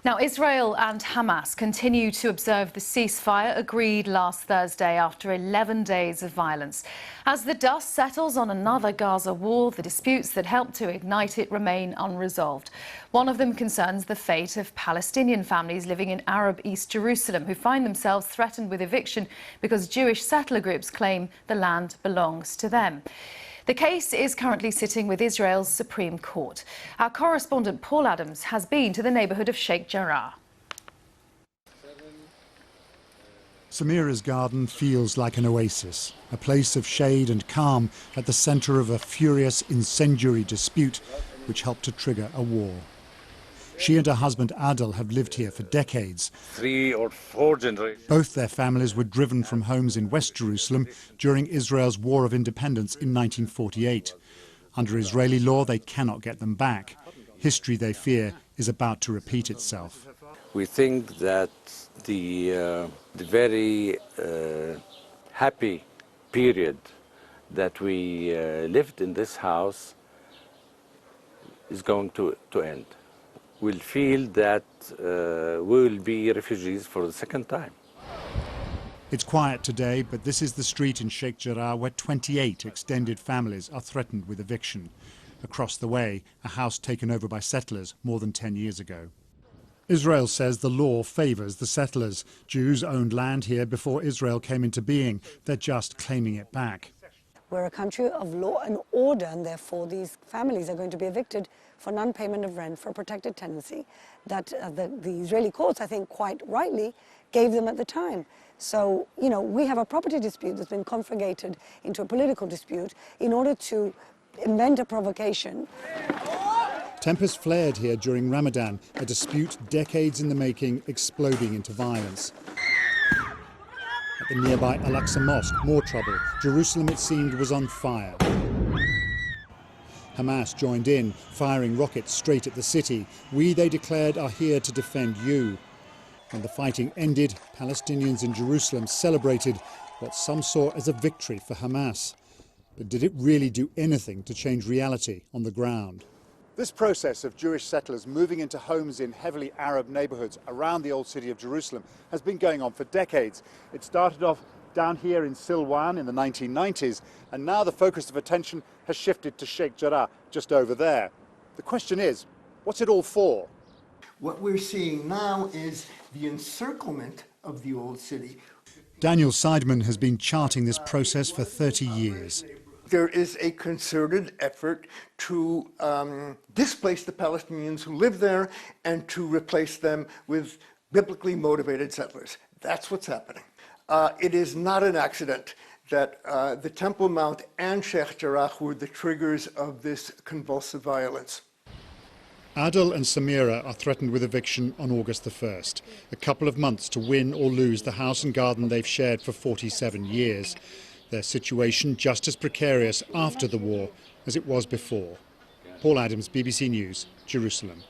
Now, Israel and Hamas continue to observe the ceasefire agreed last Thursday after 11 days of violence. As the dust settles on another Gaza war, the disputes that helped to ignite it remain unresolved. One of them concerns the fate of Palestinian families living in Arab East Jerusalem who find themselves threatened with eviction because Jewish settler groups claim the land belongs to them. The case is currently sitting with Israel's Supreme Court. Our correspondent Paul Adams has been to the neighbourhood of Sheikh Jarrah. Samira's garden feels like an oasis, a place of shade and calm at the centre of a furious incendiary dispute which helped to trigger a war. She and her husband Adel have lived here for decades. 3 or 4 generations. Both their families were driven from homes in West Jerusalem during Israel's War of Independence in 1948. Under Israeli law, they cannot get them back. History, they fear, is about to repeat itself. We think that the very happy period that we lived in this house is going to end. We'll feel that we will be refugees for the second time. It's quiet today, but this is the street in Sheikh Jarrah where 28 extended families are threatened with eviction. Across the way, a house taken over by settlers more than 10 years ago. Israel says the law favours the settlers. Jews owned land here before Israel came into being. They're just claiming it back. We're a country of law and order, and therefore these families are going to be evicted for non-payment of rent for a protected tenancy that the Israeli courts, I think quite rightly, gave them at the time. So, you know, we have a property dispute that's been conflagrated into a political dispute in order to invent a provocation. Tempers flared here during Ramadan, a dispute decades in the making exploding into violence. At the nearby Al-Aqsa Mosque, more trouble. Jerusalem, it seemed, was on fire. Hamas joined in, firing rockets straight at the city. We, they declared, are here to defend you. When the fighting ended, Palestinians in Jerusalem celebrated what some saw as a victory for Hamas. But did it really do anything to change reality on the ground? This process of Jewish settlers moving into homes in heavily Arab neighbourhoods around the old city of Jerusalem has been going on for decades. It started off down here in Silwan in the 1990s, and now the focus of attention has shifted to Sheikh Jarrah, just over there. The question is, what's it all for? What we're seeing now is the encirclement of the old city. Daniel Seidman has been charting this process for 30 years. There is a concerted effort to displace the Palestinians who live there and to replace them with biblically motivated settlers. That's what's happening. It is not an accident that the Temple Mount and Sheikh Jarrah were the triggers of this convulsive violence. Adel and Samira are threatened with eviction on August the 1st, a couple of months to win or lose the house and garden they've shared for 47 years. Their situation just as precarious after the war as it was before. Paul Adams, BBC News, Jerusalem.